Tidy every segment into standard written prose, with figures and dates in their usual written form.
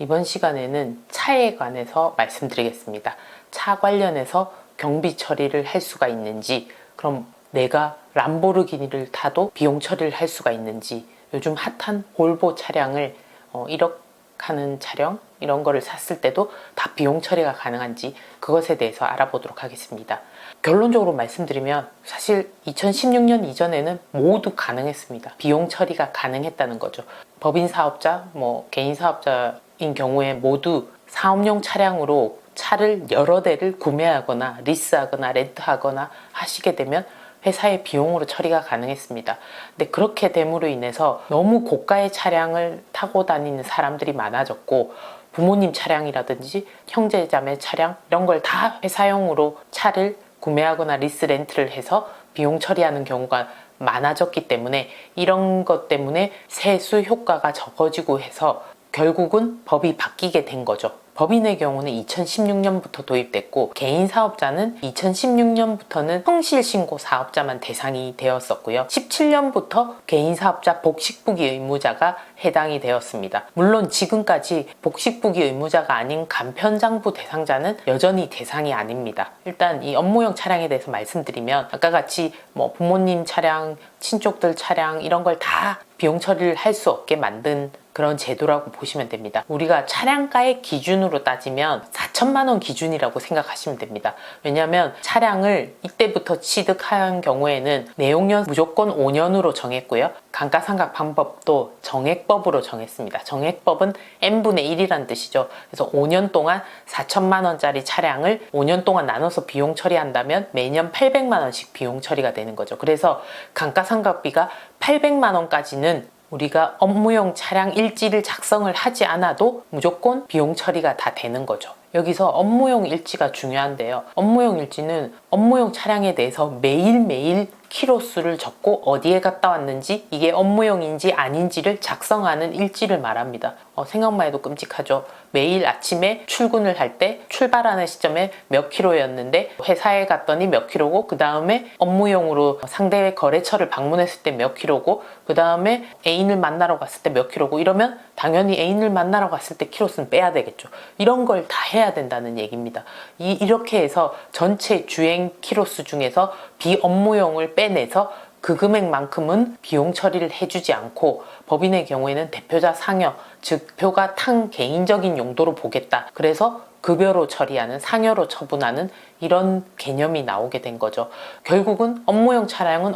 이번 시간에는 차에 관해서 말씀드리겠습니다. 차 관련해서 경비 처리를 할 수가 있는지, 그럼 내가 람보르기니를 타도 비용 처리를 할 수가 있는지, 요즘 핫한 볼보 차량을 1억 하는 차량 이런 거를 샀을 때도 다 비용 처리가 가능한지 그것에 대해서 알아보도록 하겠습니다. 결론적으로 말씀드리면 사실 2016년 이전에는 모두 가능했습니다. 비용 처리가 가능했다는 거죠. 법인 사업자, 개인 사업자인 경우에 모두 사업용 차량으로 차를 여러 대를 구매하거나 리스하거나 렌트하거나 하시게 되면 회사의 비용으로 처리가 가능했습니다. 근데 그렇게 됨으로 인해서 너무 고가의 차량을 타고 다니는 사람들이 많아졌고, 부모님 차량이라든지 형제자매 차량 이런 걸 다 회사용으로 차를 구매하거나 리스 렌트를 해서 비용 처리하는 경우가 많아졌기 때문에 이런 것 때문에 세수 효과가 적어지고 해서 결국은 법이 바뀌게 된 거죠. 법인의 경우는 2016년부터 도입됐고, 개인 사업자는 2016년부터는 성실신고 사업자만 대상이 되었었고요. 17년부터 개인 사업자 복식부기 의무자가 해당이 되었습니다. 물론 지금까지 복식부기 의무자가 아닌 간편장부 대상자는 여전히 대상이 아닙니다. 일단 이 업무용 차량에 대해서 말씀드리면, 아까 같이 부모님 차량, 친족들 차량 이런 걸 다 비용 처리를 할 수 없게 만든 그런 제도라고 보시면 됩니다. 우리가 차량가의 기준으로 따지면 4천만 원 기준이라고 생각하시면 됩니다. 왜냐하면 차량을 이때부터 취득한 경우에는 내용년 무조건 5년으로 정했고요. 감가상각 방법도 정액법으로 정했습니다. 정액법은 n분의 1이란 뜻이죠. 그래서 5년 동안 4천만 원짜리 차량을 5년 동안 나눠서 비용 처리한다면 매년 800만 원씩 비용 처리가 되는 거죠. 그래서 감가상각비가 800만 원까지는 우리가 업무용 차량 일지를 작성을 하지 않아도 무조건 비용 처리가 다 되는 거죠. 여기서 업무용 일지가 중요한데요. 업무용 일지는 업무용 차량에 대해서 매일매일 키로수를 적고 어디에 갔다 왔는지, 이게 업무용인지 아닌지를 작성하는 일지를 말합니다. 생각만 해도 끔찍하죠. 매일 아침에 출근을 할 때 출발하는 시점에 몇 킬로였는데 회사에 갔더니 몇 킬로고, 그 다음에 업무용으로 상대 거래처를 방문했을 때 몇 킬로고, 그 다음에 애인을 만나러 갔을 때 몇 킬로고, 이러면 당연히 애인을 만나러 갔을 때 키로수는 빼야 되겠죠. 이런 걸 다 해야 된다는 얘기입니다. 이렇게 해서 전체 주행 키로수 중에서 비업무용을 빼내서 그 금액만큼은 비용 처리를 해주지 않고, 법인의 경우에는 대표자 상여, 즉 표가 탄 개인적인 용도로 보겠다. 그래서 급여로 처리하는, 상여로 처분하는 이런 개념이 나오게 된 거죠. 결국은 업무용 차량은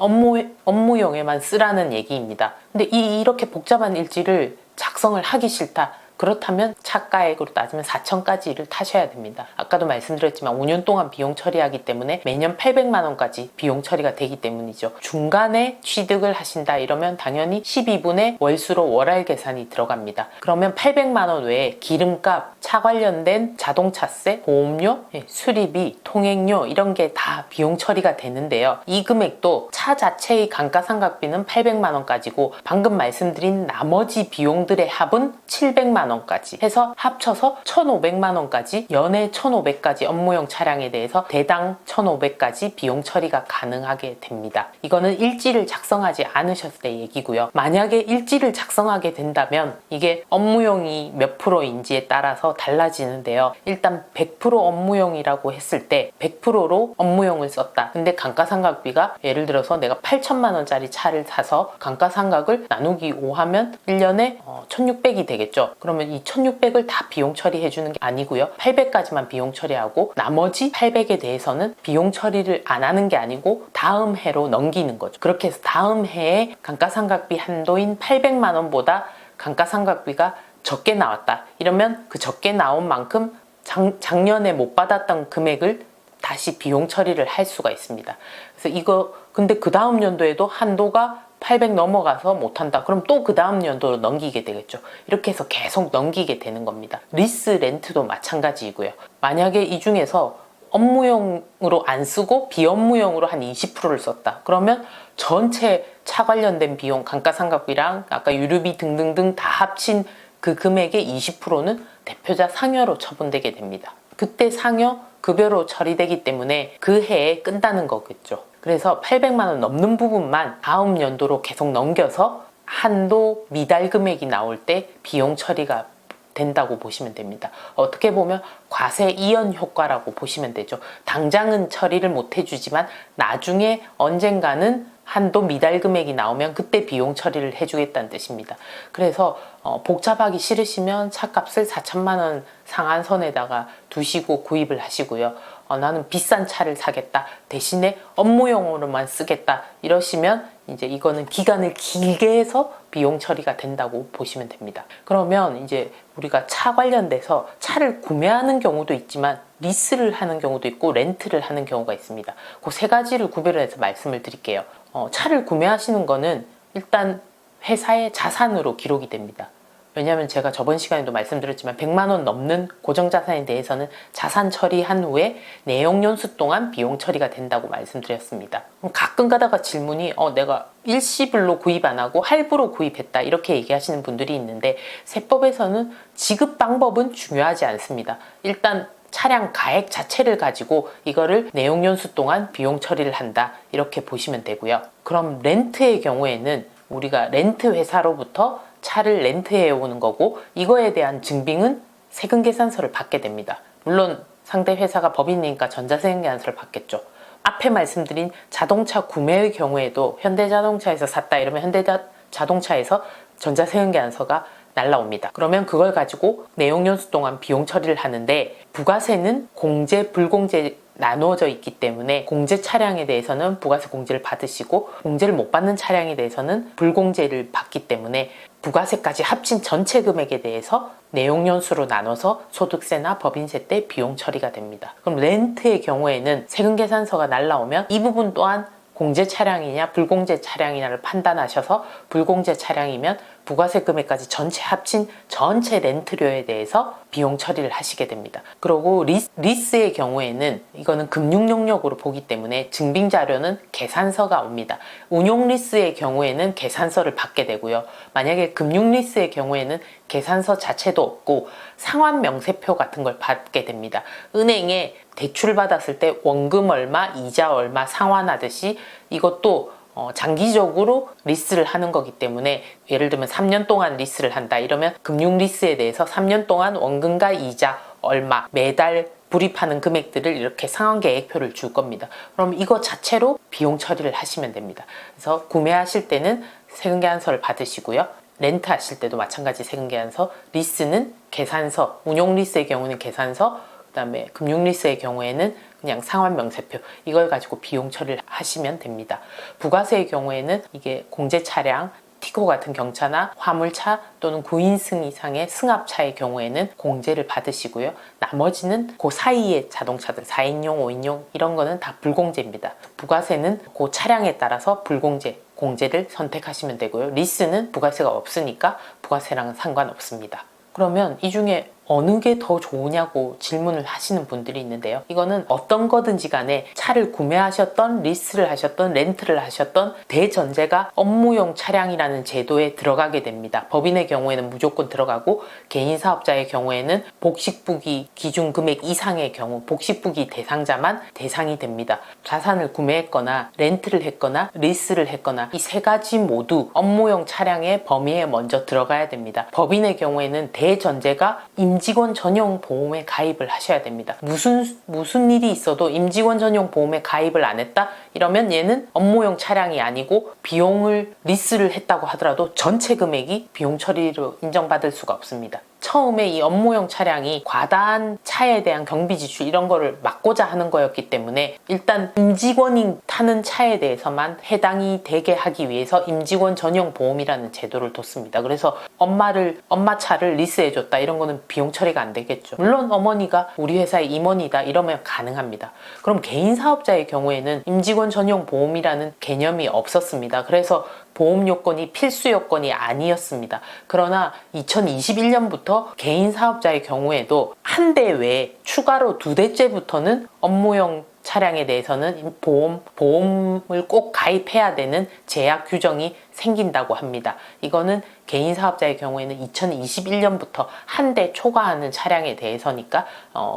업무용에만 쓰라는 얘기입니다. 근데 이렇게 복잡한 일지를 작성을 하기 싫다. 그렇다면 차가액으로 따지면 4천까지를 타셔야 됩니다. 아까도 말씀드렸지만 5년 동안 비용 처리하기 때문에 매년 800만 원까지 비용 처리가 되기 때문이죠. 중간에 취득을 하신다 이러면 당연히 12분의 월수로 월할 계산이 들어갑니다. 그러면 800만 원 외에 기름값, 차 관련된 자동차세, 보험료, 수리비, 통행료 이런 게 다 비용 처리가 되는데요. 이 금액도 차 자체의 감가상각비는 800만 원까지고, 방금 말씀드린 나머지 비용들의 합은 700만 원까지 해서 합쳐서 1,500만 원까지, 연에 1,500까지 업무용 차량에 대해서 대당 1,500까지 비용 처리가 가능하게 됩니다. 이거는 일지를 작성하지 않으셨을 때 얘기고요. 만약에 일지를 작성하게 된다면 이게 업무용이 몇 프로인지에 따라서 달라지는데요. 일단 100% 업무용이라고 했을 때 100%로 업무용을 썼다. 근데 감가상각비가 예를 들어서 내가 8천만 원짜리 차를 사서 감가상각을 나누기 5 하면 1년에 1,600이 되겠죠. 그러면 이 1,600을 다 비용 처리해 주는 게 아니고요. 800까지만 비용 처리하고 나머지 800에 대해서는 비용 처리를 안 하는 게 아니고 다음 해로 넘기는 거죠. 그렇게 해서 다음 해에 감가상각비 한도인 800만 원보다 감가상각비가 적게 나왔다. 이러면 그 적게 나온 만큼 작년에 못 받았던 금액을 다시 비용 처리를 할 수가 있습니다. 그래서 근데 그 다음 연도에도 한도가 800 넘어가서 못한다. 그럼 또 그 다음 연도로 넘기게 되겠죠. 이렇게 해서 계속 넘기게 되는 겁니다. 리스 렌트도 마찬가지이고요. 만약에 이 중에서 업무용으로 안 쓰고 비업무용으로 한 20%를 썼다. 그러면 전체 차 관련된 비용, 감가상각비랑 아까 유류비 등등등 다 합친 그 금액의 20%는 대표자 상여로 처분되게 됩니다. 그때 상여 급여로 처리되기 때문에 그 해에 끈다는 거겠죠. 그래서 800만 원 넘는 부분만 다음 연도로 계속 넘겨서 한도 미달 금액이 나올 때 비용 처리가 된다고 보시면 됩니다. 어떻게 보면 과세 이연 효과라고 보시면 되죠. 당장은 처리를 못 해주지만 나중에 언젠가는 한도 미달 금액이 나오면 그때 비용 처리를 해주겠다는 뜻입니다. 그래서 복잡하기 싫으시면 차값을 4천만 원 상한선에다가 두시고 구입을 하시고요. 나는 비싼 차를 사겠다, 대신에 업무용으로만 쓰겠다 이러시면 이제 이거는 기간을 길게 해서 비용 처리가 된다고 보시면 됩니다. 그러면 이제 우리가 차 관련돼서 차를 구매하는 경우도 있지만 리스를 하는 경우도 있고 렌트를 하는 경우가 있습니다. 그 세 가지를 구별해서 말씀을 드릴게요. 차를 구매하시는 거는 일단 회사의 자산으로 기록이 됩니다. 왜냐하면 제가 저번 시간에도 말씀드렸지만 100만 원 넘는 고정자산에 대해서는 자산 처리한 후에 내용연수 동안 비용 처리가 된다고 말씀드렸습니다. 가끔 가다가 질문이 내가 일시불로 구입 안 하고 할부로 구입했다 이렇게 얘기하시는 분들이 있는데 세법에서는 지급 방법은 중요하지 않습니다. 일단 차량 가액 자체를 가지고 이거를 내용연수 동안 비용 처리를 한다 이렇게 보시면 되고요. 그럼 렌트의 경우에는 우리가 렌트 회사로부터 차를 렌트해 오는 거고 이거에 대한 증빙은 세금계산서를 받게 됩니다. 물론 상대 회사가 법인이니까 전자세금계산서를 받겠죠. 앞에 말씀드린 자동차 구매의 경우에도 현대자동차에서 샀다 이러면 현대자동차에서 전자세금계산서가 날라옵니다. 그러면 그걸 가지고 내용연수 동안 비용 처리를 하는데 부가세는 공제, 불공제 나누어져 있기 때문에 공제 차량에 대해서는 부가세 공제를 받으시고 공제를 못 받는 차량에 대해서는 불공제를 받기 때문에 부가세까지 합친 전체 금액에 대해서 내용연수로 나눠서 소득세나 법인세 때 비용 처리가 됩니다. 그럼 렌트의 경우에는 세금계산서가 날라오면 이 부분 또한 공제 차량이냐 불공제 차량이냐를 판단하셔서 불공제 차량이면 부가세 금액까지 전체 합친 전체 렌트료에 대해서 비용 처리를 하시게 됩니다. 그리고 리스의 경우에는 이거는 금융용역으로 보기 때문에 증빙 자료는 계산서가 옵니다. 운용 리스의 경우에는 계산서를 받게 되고요. 만약에 금융 리스의 경우에는 계산서 자체도 없고 상환 명세표 같은 걸 받게 됩니다. 은행에 대출 받았을 때 원금 얼마, 이자 얼마 상환하듯이 이것도 장기적으로 리스를 하는 거기 때문에 예를 들면 3년 동안 리스를 한다 이러면 금융 리스에 대해서 3년 동안 원금과 이자 얼마 매달 불입하는 금액들을 이렇게 상환계획표를 줄 겁니다. 그럼 이거 자체로 비용 처리를 하시면 됩니다. 그래서 구매하실 때는 세금계산서를 받으시고요. 렌트 하실 때도 마찬가지 세금계산서, 리스는 계산서, 운용 리스의 경우는 계산서, 그 다음에 금융 리스의 경우에는 그냥 상환 명세표 이걸 가지고 비용 처리를 하시면 됩니다. 부가세의 경우에는 이게 공제 차량, 티코 같은 경차나 화물차 또는 9인승 이상의 승합차의 경우에는 공제를 받으시고요. 나머지는 그 사이의 자동차들 4인용, 5인용 이런 거는 다 불공제입니다. 부가세는 그 차량에 따라서 불공제, 공제를 선택하시면 되고요. 리스는 부가세가 없으니까 부가세랑은 상관없습니다. 그러면 이 중에 어느 게 더 좋으냐고 질문을 하시는 분들이 있는데요. 이거는 어떤 거든지 간에 차를 구매하셨던, 리스를 하셨던, 렌트를 하셨던 대전제가 업무용 차량이라는 제도에 들어가게 됩니다. 법인의 경우에는 무조건 들어가고 개인 사업자의 경우에는 복식부기 기준 금액 이상의 경우 복식부기 대상자만 대상이 됩니다. 자산을 구매했거나 렌트를 했거나 리스를 했거나 이 세 가지 모두 업무용 차량의 범위에 먼저 들어가야 됩니다. 법인의 경우에는 대전제가 임직원 전용 보험에 가입을 하셔야 됩니다. 무슨 일이 있어도 임직원 전용 보험에 가입을 안 했다? 이러면 얘는 업무용 차량이 아니고 비용을 리스를 했다고 하더라도 전체 금액이 비용 처리로 인정받을 수가 없습니다. 처음에 이 업무용 차량이 과다한 차에 대한 경비 지출 이런 거를 막고자 하는 거였기 때문에 일단 임직원이 타는 차에 대해서만 해당이 되게 하기 위해서 임직원 전용 보험이라는 제도를 뒀습니다. 그래서 엄마 차를 리스해줬다 이런 거는 비용 처리가 안 되겠죠. 물론 어머니가 우리 회사의 임원이다 이러면 가능합니다. 그럼 개인 사업자의 경우에는 임직원 전용 보험이라는 개념이 없었습니다. 그래서 보험 요건이 필수 요건이 아니었습니다. 그러나 2021년부터 개인 사업자의 경우에도 한 대 외에 추가로 2대째부터는 업무용 차량에 대해서는 보험을 꼭 가입해야 되는 제약 규정이 생긴다고 합니다. 이거는 개인 사업자의 경우에는 2021년부터 한 대 초과하는 차량에 대해서니까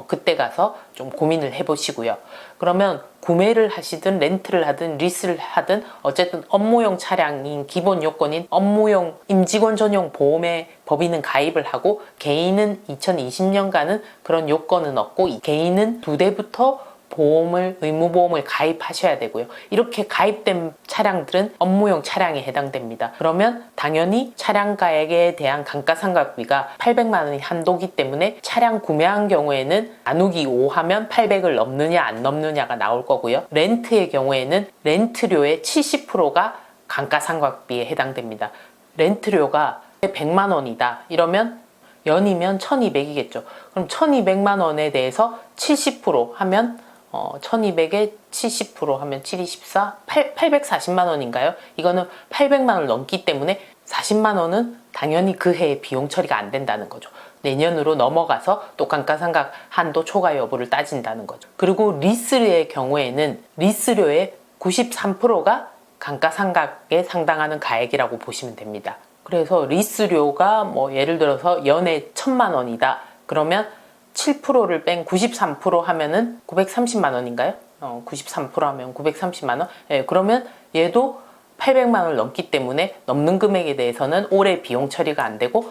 그때 가서 좀 고민을 해보시고요. 그러면 구매를 하시든 렌트를 하든 리스를 하든 어쨌든 업무용 차량인 기본 요건인 업무용 임직원 전용 보험에 법인은 가입을 하고 개인은 2020년간은 그런 요건은 없고 개인은 2대부터 의무보험을 가입하셔야 되고요. 이렇게 가입된 차량들은 업무용 차량에 해당됩니다. 그러면 당연히 차량가액에 대한 감가상각비가 800만 원이 한도기 때문에 차량 구매한 경우에는 나누기 5 하면 800을 넘느냐 안 넘느냐가 나올 거고요. 렌트의 경우에는 렌트료의 70%가 감가상각비에 해당됩니다. 렌트료가 100만 원이다 이러면 연이면 1200이겠죠. 그럼 1200만 원에 대해서 70% 하면 1200에 70% 하면 724, 840만 원인가요? 이거는 800만 원을 넘기 때문에 40만 원은 당연히 그 해에 비용 처리가 안 된다는 거죠. 내년으로 넘어가서 또 감가상각 한도 초과 여부를 따진다는 거죠. 그리고 리스의 경우에는 리스료의 93%가 감가상각에 상당하는 가액이라고 보시면 됩니다. 그래서 리스료가 뭐 예를 들어서 연에 1000만 원이다. 그러면 7%를 뺀 93% 하면은 930만 원인가요? 93% 하면 930만 원? 예, 그러면 얘도 800만 원을 넘기 때문에 넘는 금액에 대해서는 올해 비용 처리가 안 되고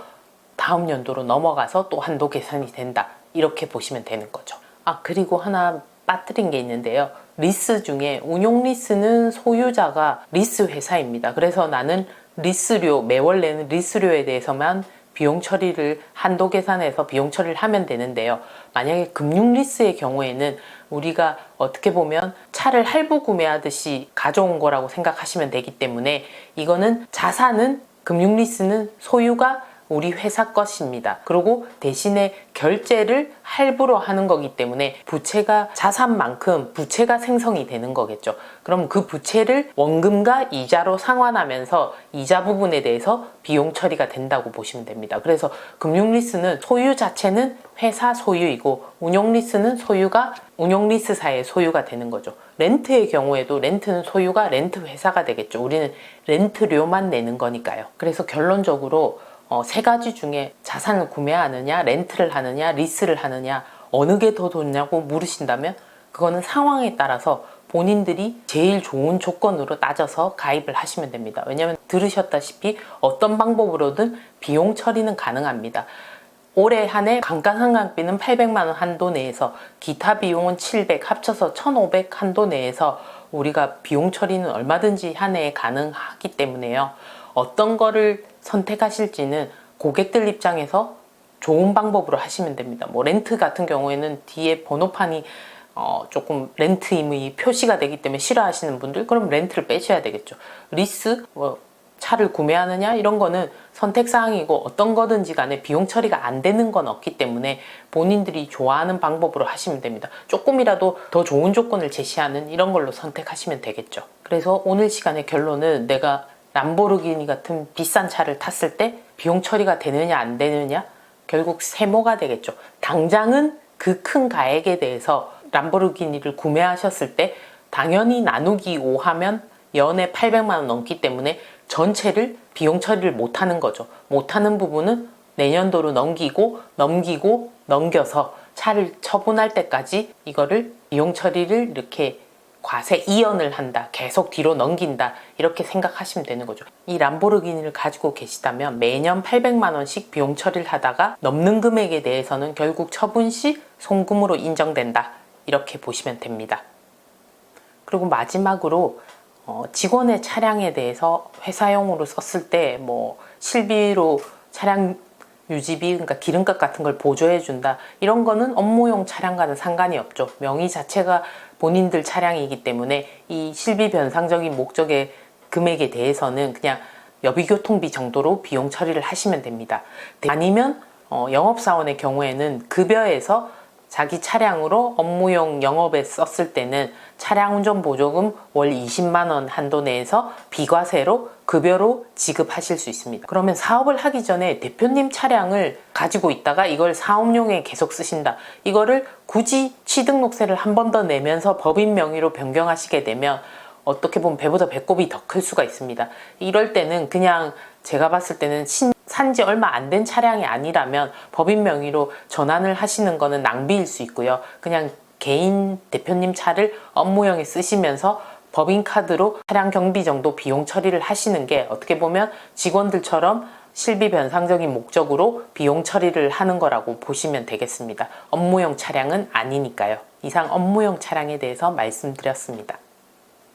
다음 연도로 넘어가서 또 한도 계산이 된다. 이렇게 보시면 되는 거죠. 그리고 하나 빠뜨린 게 있는데요. 리스 중에 운용 리스는 소유자가 리스 회사입니다. 그래서 나는 리스료, 매월 내는 리스료에 대해서만 비용 처리를 한도 계산해서 비용 처리를 하면 되는데요. 만약에 금융 리스의 경우에는 우리가 어떻게 보면 차를 할부 구매하듯이 가져온 거라고 생각하시면 되기 때문에 이거는 자산은 금융 리스는 소유가 우리 회사 것입니다. 그리고 대신에 결제를 할부로 하는 거기 때문에 부채가 자산만큼 부채가 생성이 되는 거겠죠. 그럼 그 부채를 원금과 이자로 상환하면서 이자 부분에 대해서 비용 처리가 된다고 보시면 됩니다. 그래서 금융리스는 소유 자체는 회사 소유이고 운용리스는 소유가 운용리스사의 소유가 되는 거죠. 렌트의 경우에도 렌트는 소유가 렌트 회사가 되겠죠. 우리는 렌트료만 내는 거니까요. 그래서 결론적으로 세 가지 중에 자산을 구매하느냐, 렌트를 하느냐, 리스를 하느냐 어느 게 더 좋냐고 물으신다면 그거는 상황에 따라서 본인들이 제일 좋은 조건으로 따져서 가입을 하시면 됩니다. 왜냐하면 들으셨다시피 어떤 방법으로든 비용 처리는 가능합니다. 올해 한 해 감가상각비는 800만 원 한도 내에서 기타 비용은 700 합쳐서 1500 한도 내에서 우리가 비용 처리는 얼마든지 한 해에 가능하기 때문에요. 어떤 거를 선택하실지는 고객들 입장에서 좋은 방법으로 하시면 됩니다. 뭐 렌트 같은 경우에는 뒤에 번호판이 조금 렌트임의 표시가 되기 때문에 싫어하시는 분들 그럼 렌트를 빼셔야 되겠죠. 리스 차를 구매하느냐 이런 거는 선택사항이고 어떤 거든지 간에 비용 처리가 안 되는 건 없기 때문에 본인들이 좋아하는 방법으로 하시면 됩니다. 조금이라도 더 좋은 조건을 제시하는 이런 걸로 선택하시면 되겠죠. 그래서 오늘 시간의 결론은 내가 람보르기니 같은 비싼 차를 탔을 때 비용 처리가 되느냐 안 되느냐 결국 세모가 되겠죠. 당장은 그 큰 가액에 대해서 람보르기니를 구매하셨을 때 당연히 나누기 5 하면 연에 800만 원 넘기 때문에 전체를 비용 처리를 못하는 거죠. 못하는 부분은 내년도로 넘겨서 차를 처분할 때까지 이거를 비용 처리를 이렇게 과세 이연을 한다. 계속 뒤로 넘긴다. 이렇게 생각하시면 되는 거죠. 이 람보르기니를 가지고 계시다면 매년 800만 원씩 비용 처리를 하다가 넘는 금액에 대해서는 결국 처분 시 송금으로 인정된다. 이렇게 보시면 됩니다. 그리고 마지막으로 직원의 차량에 대해서 회사용으로 썼을 때 뭐 실비로 차량 유지비, 그러니까 기름값 같은 걸 보조해 준다. 이런 거는 업무용 차량과는 상관이 없죠. 명의 자체가 본인들 차량이기 때문에 이 실비 변상적인 목적의 금액에 대해서는 그냥 여비교통비 정도로 비용 처리를 하시면 됩니다. 아니면 영업사원의 경우에는 급여에서 자기 차량으로 업무용 영업에 썼을 때는 차량 운전 보조금 월 20만 원 한도 내에서 비과세로 급여로 지급하실 수 있습니다. 그러면 사업을 하기 전에 대표님 차량을 가지고 있다가 이걸 사업용에 계속 쓰신다. 이거를 굳이 취등록세를 한 번 더 내면서 법인 명의로 변경하시게 되면 어떻게 보면 배보다 배꼽이 더 클 수가 있습니다. 이럴 때는 그냥 제가 봤을 때는 산지 얼마 안 된 차량이 아니라면 법인 명의로 전환을 하시는 거는 낭비일 수 있고요. 그냥 개인 대표님 차를 업무용에 쓰시면서 법인카드로 차량 경비 정도 비용 처리를 하시는 게 어떻게 보면 직원들처럼 실비 변상적인 목적으로 비용 처리를 하는 거라고 보시면 되겠습니다. 업무용 차량은 아니니까요. 이상 업무용 차량에 대해서 말씀드렸습니다.